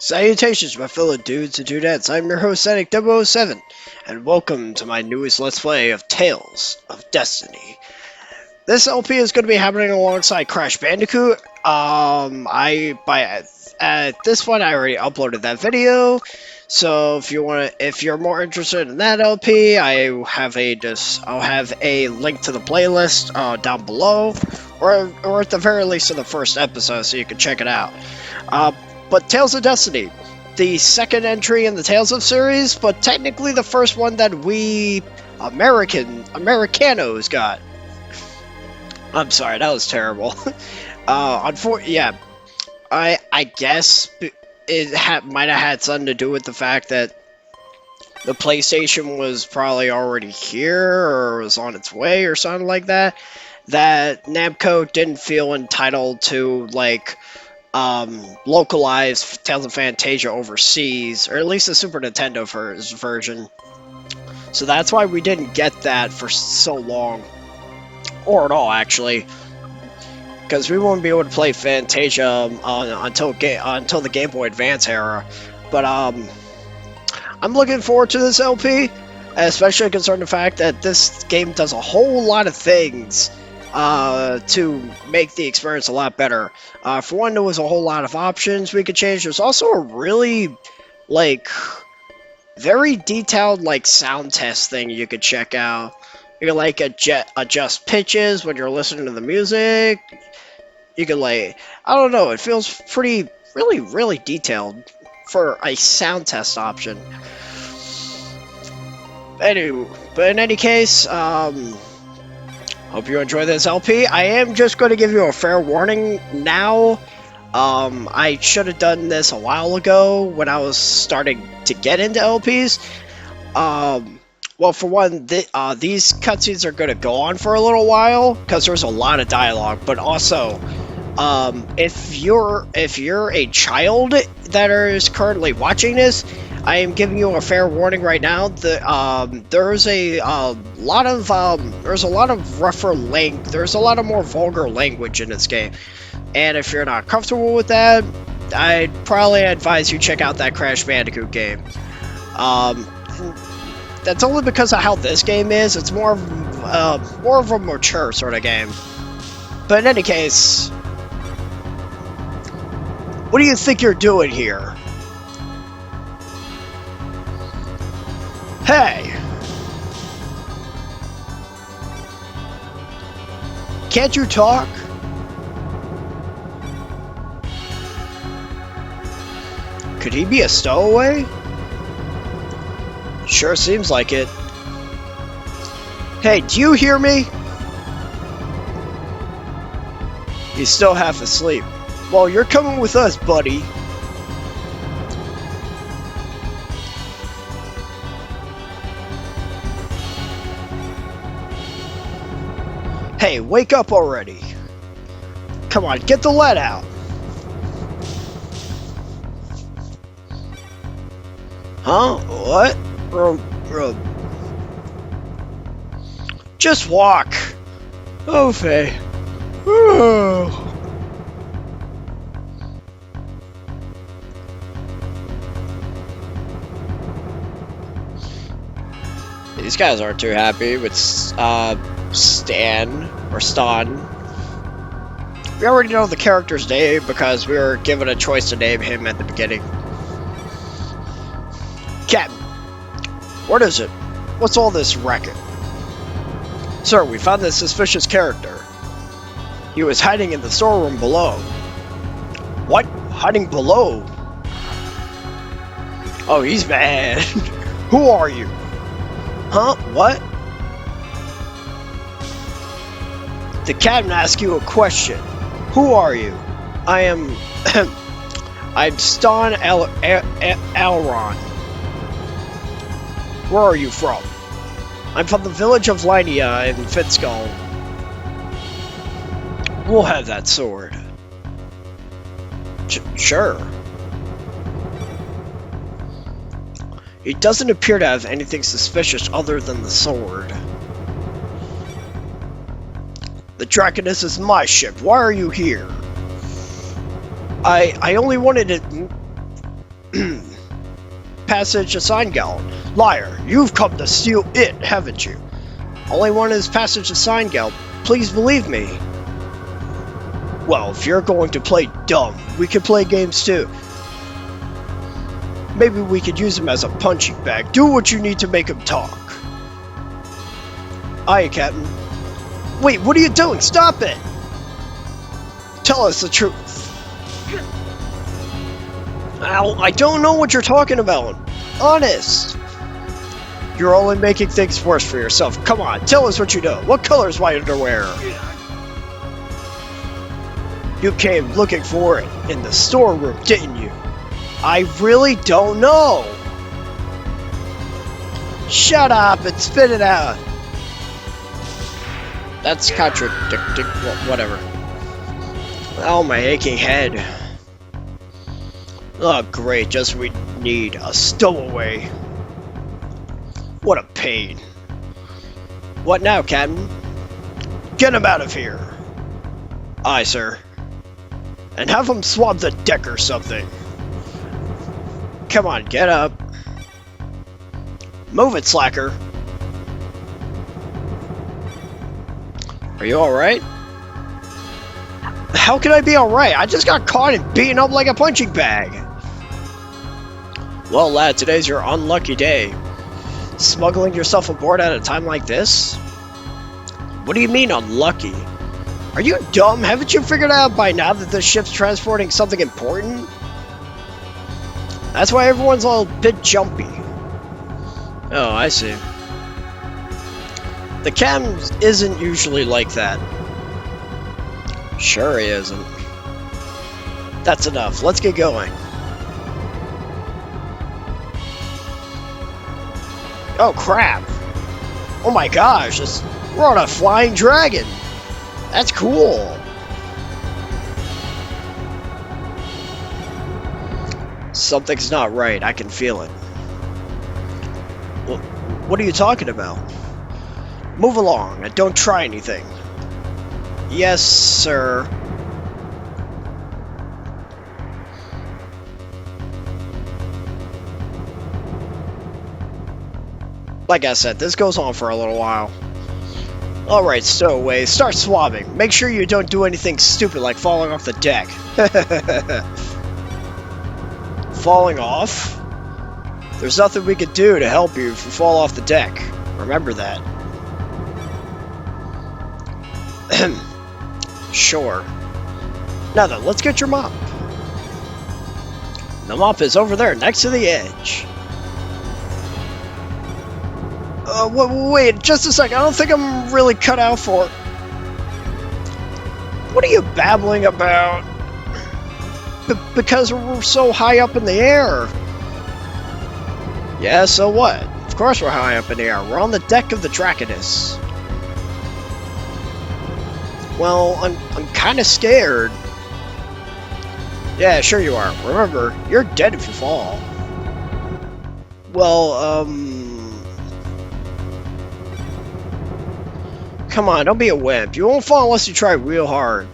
Salutations, my fellow dudes and dudettes. I'm your host, Sonic007, and welcome to my newest Let's Play of Tales of Destiny. This LP is going to be happening alongside Crash Bandicoot. At this point, I already uploaded that video. So if you're more interested in that LP, I'll have a link to the playlist down below, or at the very least in the first episode, so you can check it out. But Tales of Destiny, the second entry in the Tales of series, but technically the first one that we Americanos got. I'm sorry, that was terrible. Yeah, I guess it might have had something to do with the fact that the PlayStation was probably already here or was on its way or something like that. That Namco didn't feel entitled to localized Tales of Fantasia overseas, or at least the Super Nintendo version. So that's why we didn't get that for so long, or at all actually, because we won't be able to play Fantasia until the Game Boy Advance era. But I'm looking forward to this LP, especially concerning the fact that this game does a whole lot of things to make the experience a lot better. For one, there was a whole lot of options we could change. There's also a really, very detailed, sound test thing you could check out. You can, adjust pitches when you're listening to the music. You can, I don't know, it feels really detailed for a sound test option. Anyway, but in any case, hope you enjoy this LP. I am just going to give you a fair warning now. I should have done this a while ago when I was starting to get into LPs. Well, for one, these cutscenes are going to go on for a little while because there's a lot of dialogue. But also, if you're a child that is currently watching this, I am giving you a fair warning right now. There's a lot of more vulgar language in this game, and if you're not comfortable with that, I'd probably advise you check out that Crash Bandicoot game. That's only because of how this game is. It's more of a mature sort of game. But in any case, what do you think you're doing here? Hey! Can't you talk? Could he be a stowaway? Sure seems like it. Hey, do you hear me? He's still half asleep. Well, you're coming with us, buddy. Hey, wake up already. Come on, get the lead out. Huh? What? Just walk. Okay. These guys aren't too happy with Stan. We already know the character's name because we were given a choice to name him at the beginning. Captain, what is it? What's all this racket? Sir, we found this suspicious character. He was hiding in the storeroom below. What? Hiding below? Oh, he's mad. Who are you? Huh? What? The captain asked you a question. Who are you? I am... I'm Stan Elron. Where are you from? I'm from the village of Linia in Fitskull. We'll have that sword. Sure. He doesn't appear to have anything suspicious other than the sword. The Draconis is my ship. Why are you here? I only wanted it... Passage to Seingeld. Liar, you've come to steal it, haven't you? All I want is passage to Seingeld. Please believe me. Well, if you're going to play dumb, we could play games too. Maybe we could use him as a punching bag. Do what you need to make him talk. Aye, Captain. Wait, what are you doing? Stop it! Tell us the truth. Ow, I don't know what you're talking about. Honest. You're only making things worse for yourself. Come on, tell us what you know. What color is my underwear? You came looking for it in the storeroom, didn't you? I really don't know. Shut up and spit it out. That's contradicting. Well, whatever. Oh, my aching head. Oh, great. Just we need a stowaway. What a pain. What now, Captain? Get him out of here. Aye, sir. And have him swab the deck or something. Come on, get up. Move it, slacker. Are you alright? How can I be alright? I just got caught and beaten up like a punching bag. Well, lad, today's your unlucky day. Smuggling yourself aboard at a time like this? What do you mean, unlucky? Are you dumb? Haven't you figured out by now that this ship's transporting something important? That's why everyone's all a bit jumpy. Oh, I see. The captain isn't usually like that. Sure he isn't. That's enough. Let's get going. Oh crap! Oh my gosh! We're on a flying dragon! That's cool! Something's not right. I can feel it. What are you talking about? Move along and don't try anything. Yes, sir. Like I said, this goes on for a little while. Alright, stowaway, start swabbing. Make sure you don't do anything stupid like falling off the deck. Falling off? There's nothing we could do to help you if you fall off the deck. Remember that. Sure. Now then, let's get your mop. The mop is over there, next to the edge. Wait, just a sec. I don't think I'm really cut out for it. What are you babbling about? Because we're so high up in the air. Yeah, so what? Of course we're high up in the air. We're on the deck of the Draconus. Well, I'm kind of scared. Yeah, sure you are. Remember, you're dead if you fall. Well, come on, don't be a wimp. You won't fall unless you try real hard.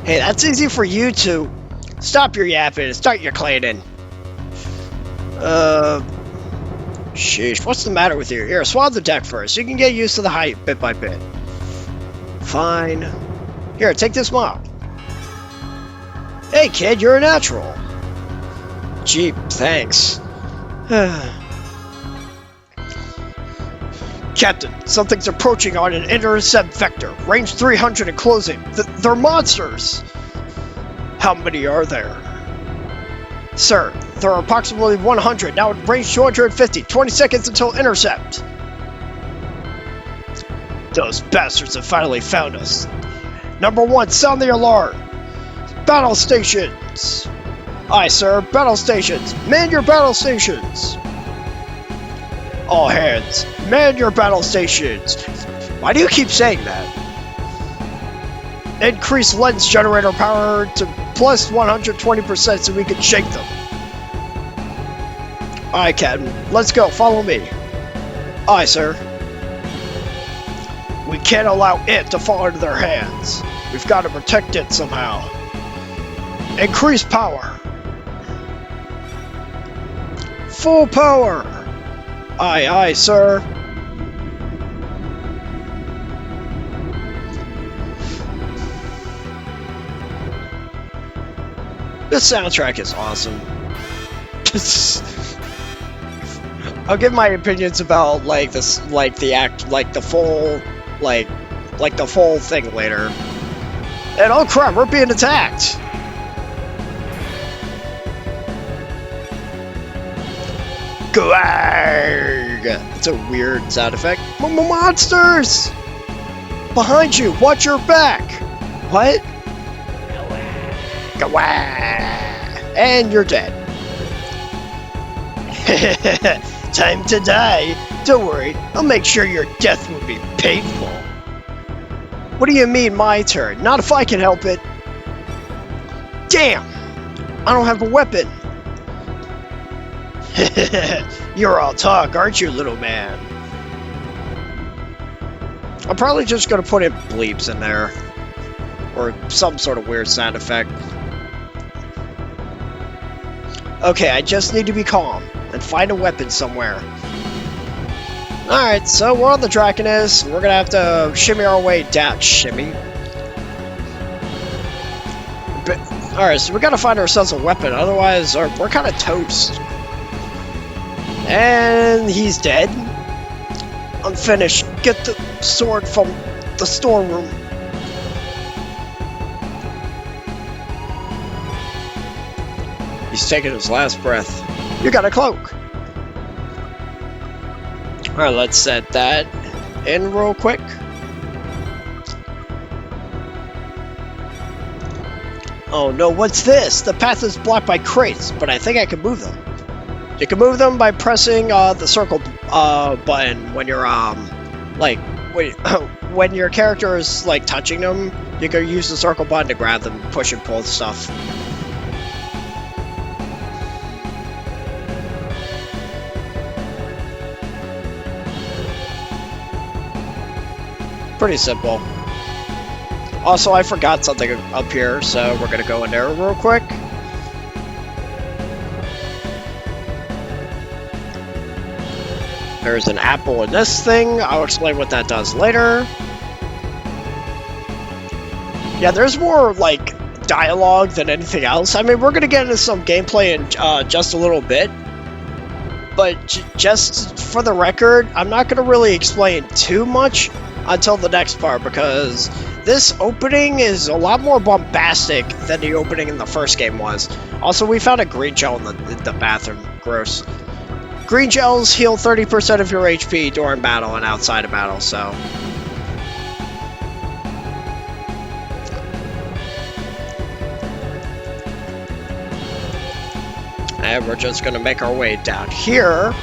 Hey, that's easy for you to. Stop your yapping and start your cleaning. Sheesh, what's the matter with you? Here, swab the deck first. You can get used to the height bit by bit. Fine. Here, take this mop. Hey, kid, you're a natural. Gee, thanks. Captain, something's approaching on an intercept vector. Range 300 and closing. They're monsters! How many are there? Sir, there are approximately 100. Now at range 250. 20 seconds until intercept. Those bastards have finally found us. Number 1, sound the alarm. Battle stations. Aye, sir. Battle stations. Man your battle stations. All hands, man your battle stations. Why do you keep saying that? Increase lens generator power to plus 120% so we can shake them. Aye, Captain. Let's go. Follow me. Aye, sir. We can't allow it to fall into their hands. We've got to protect it somehow. Increase power. Full power! Aye, aye, sir. This soundtrack is awesome. I'll give my opinions about like this, like the act, like the full, like the full thing later. And oh crap, we're being attacked. Gwarg! It's a weird sound effect. Monsters! Behind you! Watch your back! What? Gwarg! And you're dead. Time to die. Don't worry, I'll make sure your death will be painful. What do you mean, my turn? Not if I can help it. Damn! I don't have a weapon. You're all talk, aren't you, little man? I'm probably just gonna put in bleeps in there. Or some sort of weird sound effect. Okay, I just need to be calm and find a weapon somewhere. Alright, so we're on the Draconis, and we're gonna have to shimmy our way down. Shimmy? Alright, so we gotta find ourselves a weapon, otherwise we're kind of toast. And he's dead. Unfinished. Get the sword from the storeroom. He's taking his last breath. You got a cloak. Alright, let's set that in real quick. Oh no, what's this? The path is blocked by crates, but I think I can move them. You can move them by pressing the circle button when you're like when your character is like touching them. You can use the circle button to grab them, push and pull stuff. Pretty simple. Also, I forgot something up here, so we're gonna go in there real quick. There's an apple in this thing. I'll explain what that does later. Yeah, there's more, like, dialogue than anything else. I mean, we're gonna get into some gameplay in just a little bit. But just for the record, I'm not gonna really explain too much until the next part, because this opening is a lot more bombastic than the opening in the first game was. Also, we found a green gel in the bathroom. Gross. Green gels heal 30% of your HP during battle and outside of battle, so... And we're just gonna make our way down here.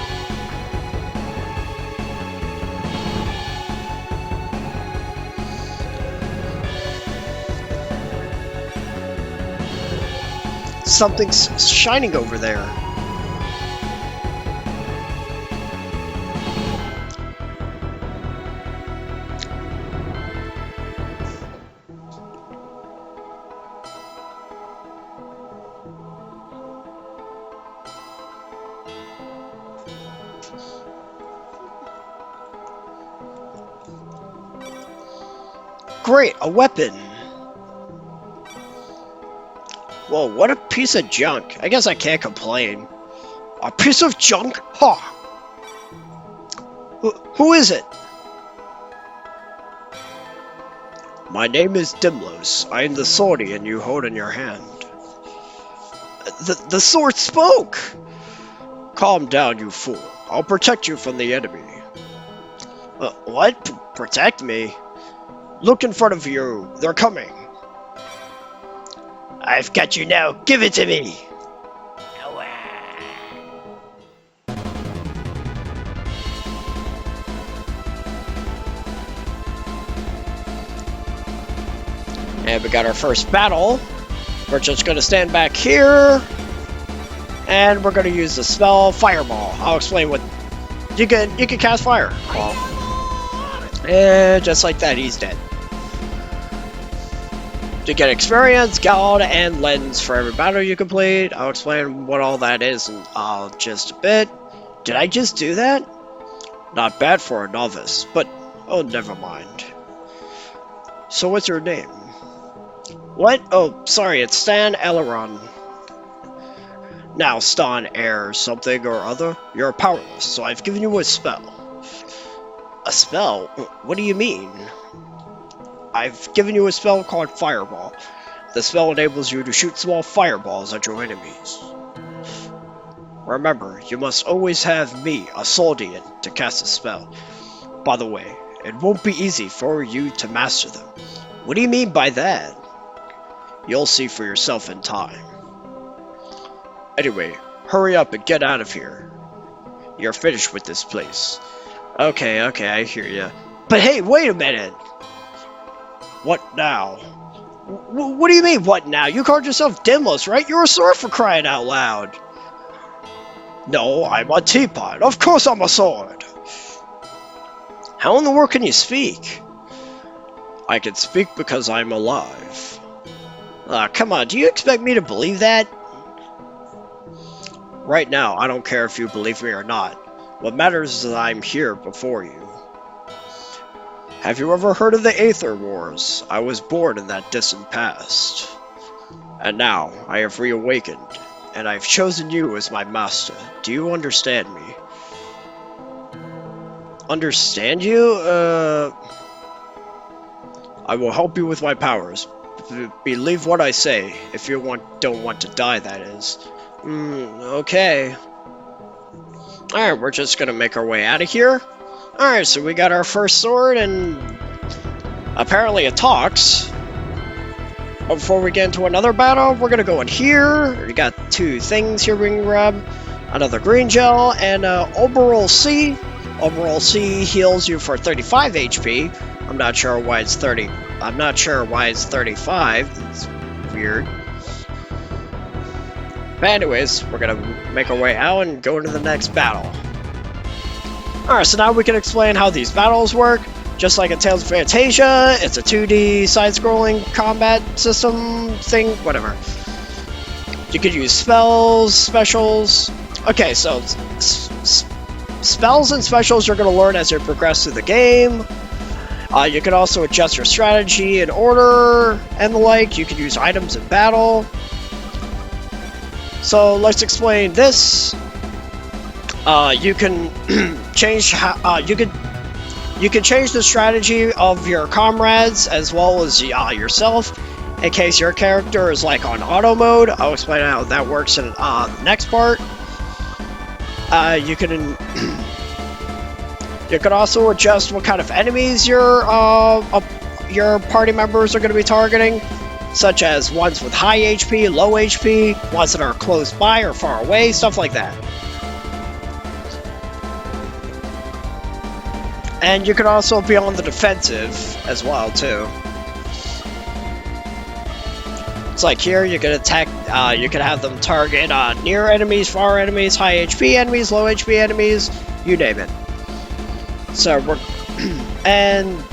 Something's shining over there. Great, a weapon. Whoa, what a piece of junk. I guess I can't complain. A piece of junk? Ha! Who is it? My name is Dimlos. I am the swordian you hold in your hand. The sword spoke! Calm down, you fool. I'll protect you from the enemy. What? Protect me? Look in front of you. They're coming. I've got you now. Give it to me. And we got our first battle. We're just going to stand back here. And we're going to use the spell Fireball. I'll explain what... You can cast fire. And just like that, he's dead. To get experience, gold, and lens for every battle you complete. I'll explain what all that is in just a bit. Did I just do that? Not bad for a novice, but oh, never mind. So what's your name? What? Oh, sorry, it's Stan Aileron. Now, Stan Air something or other, you're powerless, so I've given you a spell. A spell? What do you mean? I've given you a spell called Fireball. The spell enables you to shoot small fireballs at your enemies. Remember, you must always have me, a Soldian, to cast a spell. By the way, it won't be easy for you to master them. What do you mean by that? You'll see for yourself in time. Anyway, hurry up and get out of here. You're finished with this place. Okay, I hear ya. But hey, wait a minute! What now? What do you mean, what now? You called yourself Dimlos, right? You're a sword, for crying out loud. No, I'm a teapot. Of course I'm a sword. How in the world can you speak? I can speak because I'm alive. Come on, do you expect me to believe that? Right now, I don't care if you believe me or not. What matters is that I'm here before you. Have you ever heard of the Aether Wars? I was born in that distant past. And now, I have reawakened, and I've chosen you as my master. Do you understand me? Understand you? I will help you with my powers. Believe what I say, if you don't want to die, that is. Okay. Alright, we're just gonna make our way out of here. Alright, so we got our first sword, and apparently it talks. But before we get into another battle, we're gonna go in here. We got two things here we can grab. Another green gel, and Oberol C. Oberol C heals you for 35 HP. I'm not sure why it's 30. I'm not sure why it's 35. It's weird. But anyways, we're gonna make our way out and go into the next battle. Alright, so now we can explain how these battles work. Just like in Tales of Phantasia, it's a 2D side-scrolling combat system thing, whatever. You could use spells, specials. Okay, so spells and specials you're going to learn as you progress through the game. You can also adjust your strategy and order and the like. You can use items in battle. So let's explain this. You can change how you can change the strategy of your comrades as well as yourself. In case your character is like on auto mode, I'll explain how that works in the next part. You can also adjust what kind of enemies your party members are going to be targeting, such as ones with high HP, low HP, ones that are close by or far away, stuff like that. And you can also be on the defensive as well too. It's like here you can attack. You can have them target near enemies, far enemies, high HP enemies, low HP enemies, you name it. So and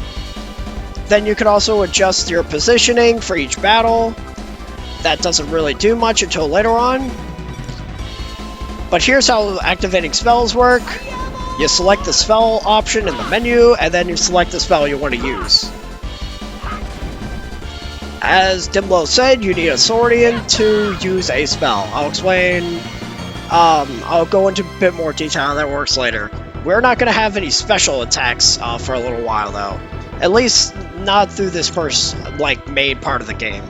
then you can also adjust your positioning for each battle. That doesn't really do much until later on. But here's how activating spells work. You select the spell option in the menu, and then you select the spell you want to use. As Dimlo said, you need a Swordian to use a spell. I'll explain. I'll go into a bit more detail how that works later. We're not going to have any special attacks for a little while, though. At least not through this first, main part of the game.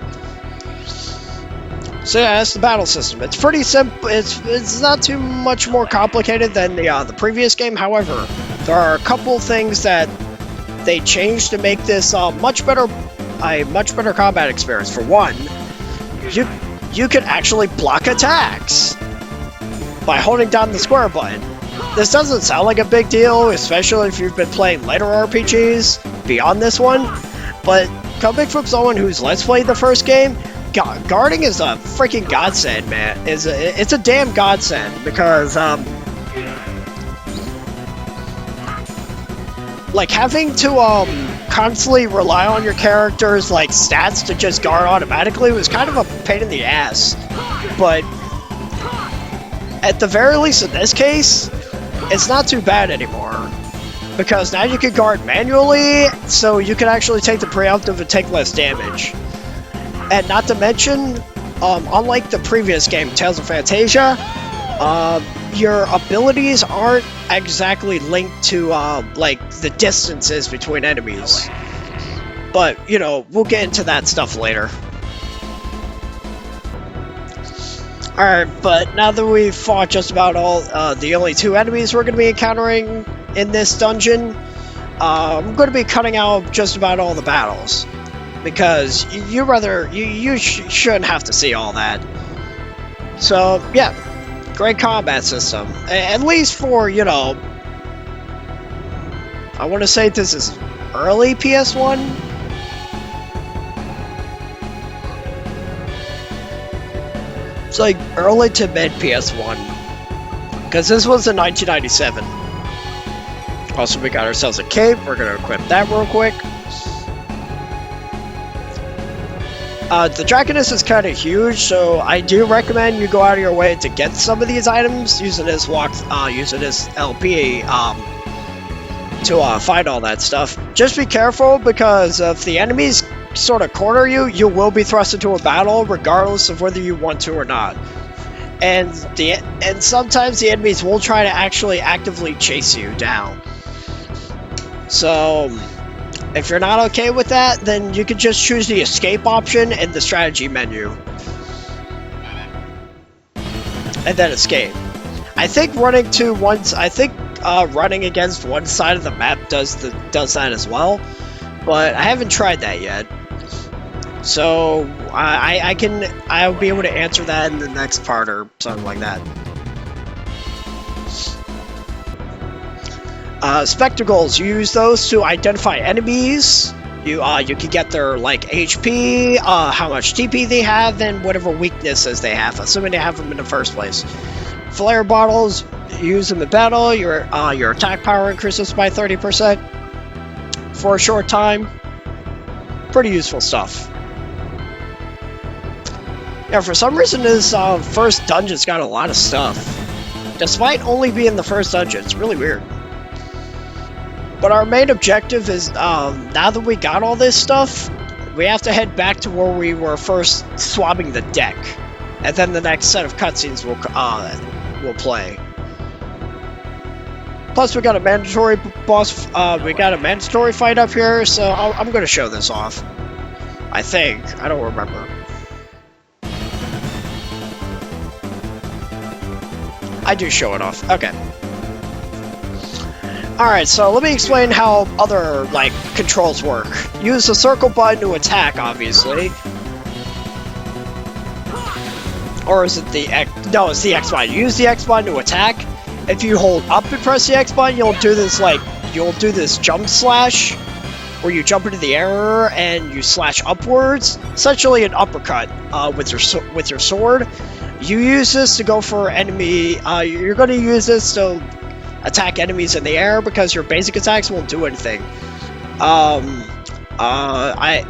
So yeah, that's the battle system. It's pretty simple. It's not too much more complicated than the previous game. However, there are a couple things that they changed to make this a much better combat experience. For one, you can actually block attacks by holding down the square button. This doesn't sound like a big deal, especially if you've been playing later RPGs beyond this one. But coming from someone who's let's played the first game, guarding is a freaking godsend, man. It's a damn godsend because like having to constantly rely on your character's like stats to just guard automatically was kind of a pain in the ass. But at the very least in this case, it's not too bad anymore. Because now you can guard manually, so you can actually take the preemptive and take less damage. And not to mention, unlike the previous game, Tales of Phantasia, your abilities aren't exactly linked to, like, the distances between enemies. But, you know, we'll get into that stuff later. Alright, but now that we've fought just about all, the only 2 enemies we're going to be encountering in this dungeon, I'm going to be cutting out just about all the battles. Because you shouldn't have to see all that. So, yeah. Great combat system. At least for, you know... I want to say this is early PS1? It's like early to mid PS1. Because this was in 1997. Also, we got ourselves a cape. We're going to equip that real quick. The Dragoness is kind of huge, so I do recommend you go out of your way to get some of these items using this LP to find all that stuff. Just be careful, because if the enemies sort of corner you, you will be thrust into a battle regardless of whether you want to or not. And sometimes the enemies will try to actually actively chase you down. So if you're not okay with that, then you can just choose the escape option in the strategy menu. And then escape. I think running against one side of the map does that as well, but I haven't tried that yet. So I'll be able to answer that in the next part or something like that. Spectacles, you use those to identify enemies. You can get their like HP, how much TP they have, and whatever weaknesses they have, assuming they have them in the first place. Flare bottles, use them in battle. Your attack power increases by 30% for a short time. Pretty useful stuff. Yeah, for some reason this first dungeon's got a lot of stuff, despite only being the first dungeon. It's really weird. But our main objective is, now that we got all this stuff, we have to head back to where we were first swabbing the deck. And then the next set of cutscenes will play. Plus, we got a mandatory we got a mandatory fight up here, so I'm going to show this off. I think. I don't remember. I do show it off. Okay. Alright, so let me explain how other, like, controls work. Use the circle button to attack, obviously. Or is it the X? No, it's the X button. Use the X button to attack. If you hold up and press the X button, you'll do this, jump slash, where you jump into the air and you slash upwards. Essentially an uppercut, with your sword. You use this to go for enemy, you're going to use this to attack enemies in the air, because your basic attacks won't do anything.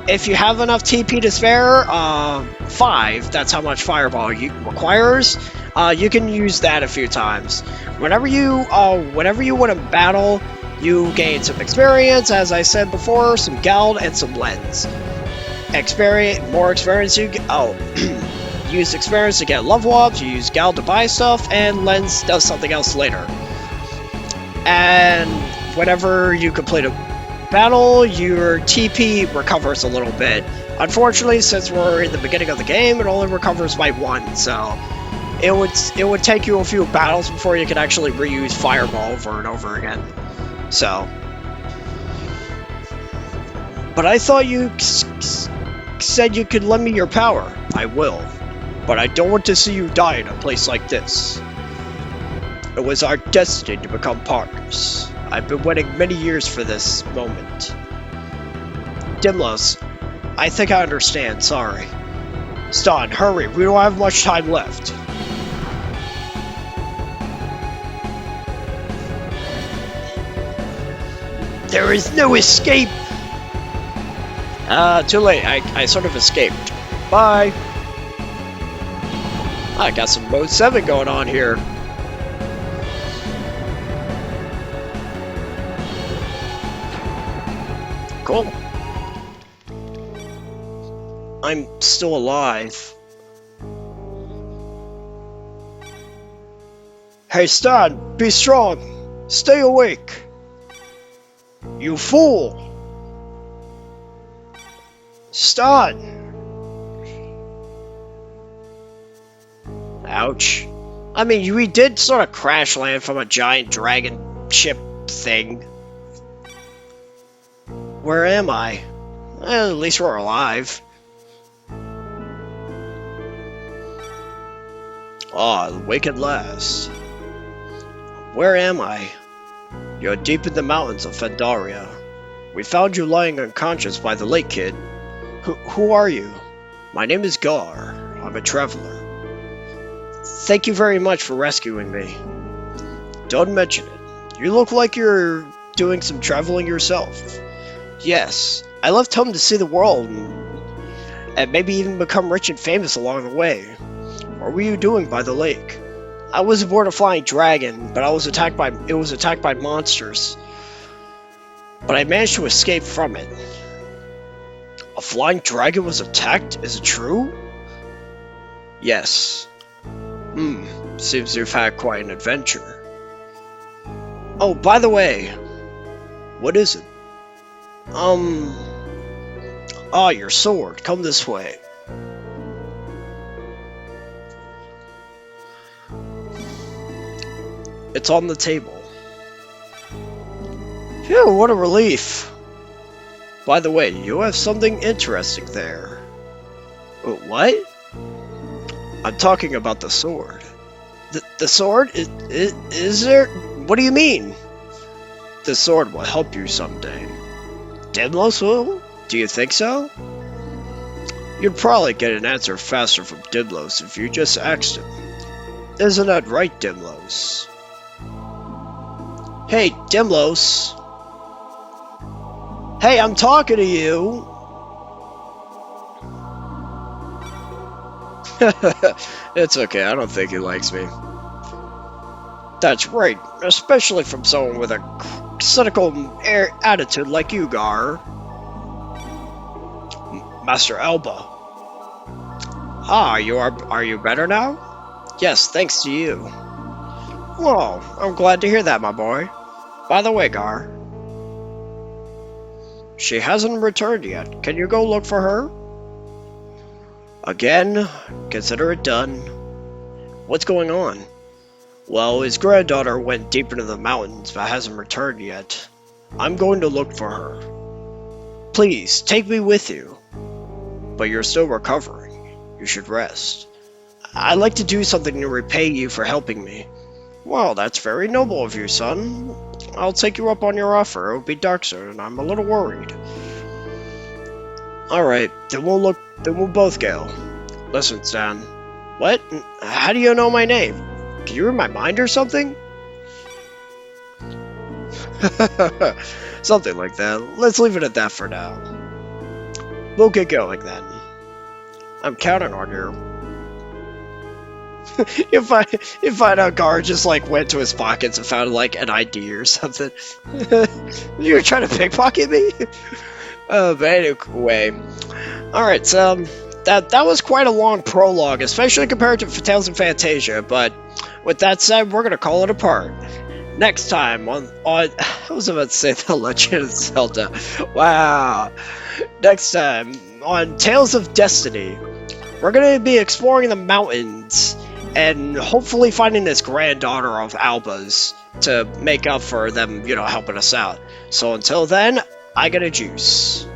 If you have enough TP to spare, 5, that's how much Fireball requires, you can use that a few times. Whenever you win a battle, you gain some experience, as I said before, some Geld, and some Lens. More experience you get, use experience to get level ups, you use Geld to buy stuff, and Lens does something else later. And whenever you complete a battle, your TP recovers a little bit. Unfortunately, since we're in the beginning of the game, it only recovers by 1, so it would take you a few battles before you can actually reuse Fireball over and over again. So, but I thought you said you could lend me your power. I will, but I don't want to see you die in a place like this. It was our destiny to become partners. I've been waiting many years for this moment. Dimlos, I think I understand, sorry. Ston, hurry, we don't have much time left. There is no escape! Too late. I sort of escaped. Bye! I got some Mode 7 going on here. Cool. I'm still alive. Hey Stan, be strong. Stay awake. You fool. Stan. Ouch. I mean, we did sort of crash land from a giant dragon ship thing. Where am I? Well, at least we're alive. Ah, awake at last. Where am I? You're deep in the mountains of Phandaria. We found you lying unconscious by the lake, kid. Who are you? My name is Gar. I'm a traveler. Thank you very much for rescuing me. Don't mention it. You look like you're doing some traveling yourself. Yes, I left home to see the world and maybe even become rich and famous along the way. What were you doing by the lake? I was aboard a flying dragon, but it was attacked by monsters. But I managed to escape from it. A flying dragon was attacked? Is it true? Yes. Seems you've had quite an adventure. Oh, by the way, what is it? Your sword. Come this way. It's on the table. Phew, what a relief. By the way, you have something interesting there. What? I'm talking about the sword. The sword? Is there? What do you mean? The sword will help you someday. Dimlos will? Do you think so? You'd probably get an answer faster from Dimlos if you just asked him. Isn't that right, Dimlos? Hey, Dimlos. Hey, I'm talking to you. It's okay, I don't think he likes me. That's right, especially from someone with a cynical attitude like you, Gar. Master Alba. Are you better now? Yes, thanks to you. Well, I'm glad to hear that, my boy. By the way, Gar. She hasn't returned yet. Can you go look for her? Again, consider it done. What's going on? Well, his granddaughter went deep into the mountains but hasn't returned yet. I'm going to look for her. Please, take me with you. But you're still recovering. You should rest. I'd like to do something to repay you for helping me. Well, that's very noble of you, son. I'll take you up on your offer. It'll be dark soon, and I'm a little worried. Alright, then we'll both go. Listen, Stan. What? How do you know my name? Can you read my mind or something? Something like that. Let's leave it at that for now. We'll get going then. I'm counting on you. You find out Gar just like went to his pockets and found like an ID or something. You were trying to pickpocket me? But anyway. Alright, so that was quite a long prologue, especially compared to Tales of Phantasia, but with that said, we're gonna call it a part. Next time on I was about to say The Legend of Zelda. Wow. Next time on Tales of Destiny, we're gonna be exploring the mountains and hopefully finding this granddaughter of Alba's to make up for them, helping us out. So until then, I got a juice.